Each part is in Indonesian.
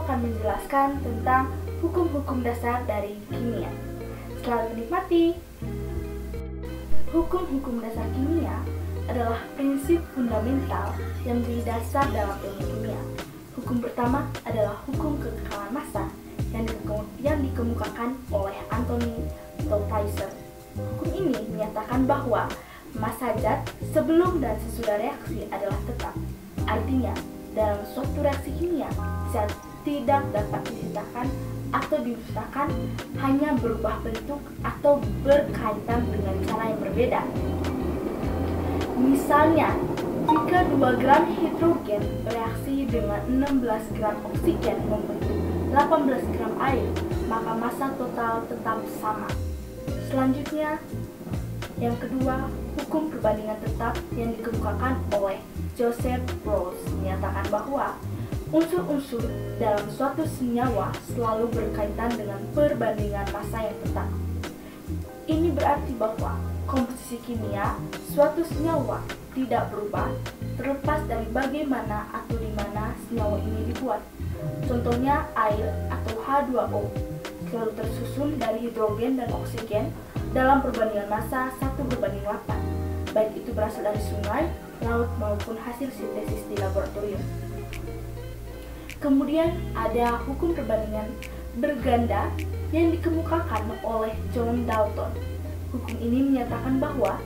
akan menjelaskan tentang hukum-hukum dasar dari kimia. Selamat menikmati. Hukum-hukum dasar kimia adalah prinsip fundamental yang menjadi dasar dalam ilmu kimia. Hukum pertama adalah hukum kekekalan massa yang dikemukakan oleh Anthony Lavoisier. Hukum ini menyatakan bahwa massa zat sebelum dan sesudah reaksi adalah tetap. Artinya, dalam suatu reaksi kimia, zat tidak dapat diciptakan atau dimusnahkan, hanya berubah bentuk atau berkaitan dengan cara yang berbeda. Misalnya, jika 2 gram hidrogen bereaksi dengan 16 gram oksigen membentuk 18 gram air, maka massa total tetap sama. Selanjutnya, yang kedua, hukum perbandingan tetap yang dikemukakan oleh Joseph Proust menyatakan bahwa unsur-unsur dalam suatu senyawa selalu berkaitan dengan perbandingan massa yang tetap. Ini berarti bahwa komposisi kimia suatu senyawa tidak berubah terlepas dari bagaimana atau di mana senyawa ini dibuat. Contohnya air atau H2O selalu tersusun dari hidrogen dan oksigen dalam perbandingan massa 1:8, baik itu berasal dari sungai, laut maupun hasil sintesis di laboratorium. Kemudian ada hukum perbandingan berganda yang dikemukakan oleh John Dalton. Hukum ini menyatakan bahwa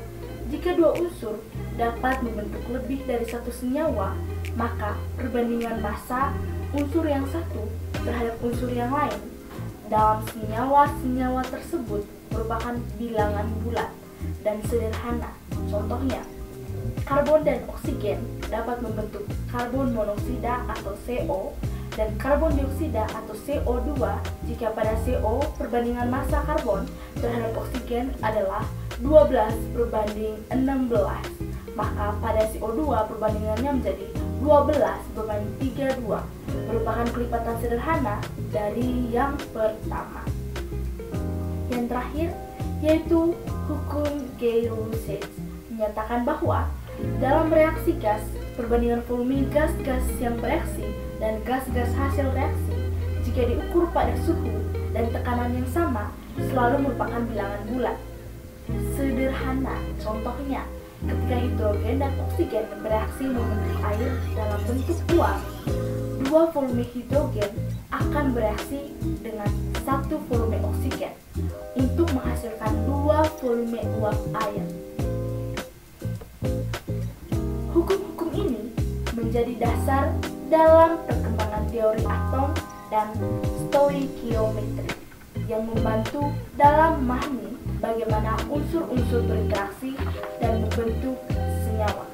jika 2 unsur dapat membentuk lebih dari satu senyawa, maka perbandingan massa unsur yang satu terhadap unsur yang lain dalam senyawa-senyawa tersebut merupakan bilangan bulat dan sederhana. Contohnya, karbon dan oksigen dapat membentuk karbon monoksida atau CO dan karbon dioksida atau CO2 jika pada CO perbandingan massa karbon terhadap oksigen adalah 12:16, maka pada CO2 perbandingannya menjadi 12:32, merupakan kelipatan sederhana dari yang pertama. Yang terakhir yaitu hukum Gay-Lussac menyatakan bahwa dalam reaksi gas, perbandingan volume gas-gas yang bereaksi dan gas-gas hasil reaksi jika diukur pada suhu dan tekanan yang sama selalu merupakan bilangan bulat. Sederhana, contohnya ketika hidrogen dan oksigen bereaksi membentuk air dalam bentuk uap, 2 volume hidrogen akan bereaksi dengan 1 volume oksigen untuk menghasilkan 2 volume uap air. Hukum-hukum ini menjadi dasar dalam perkembangan teori atom dan stoikiometri yang membantu dalam memahami bagaimana unsur-unsur berinteraksi dan membentuk senyawa.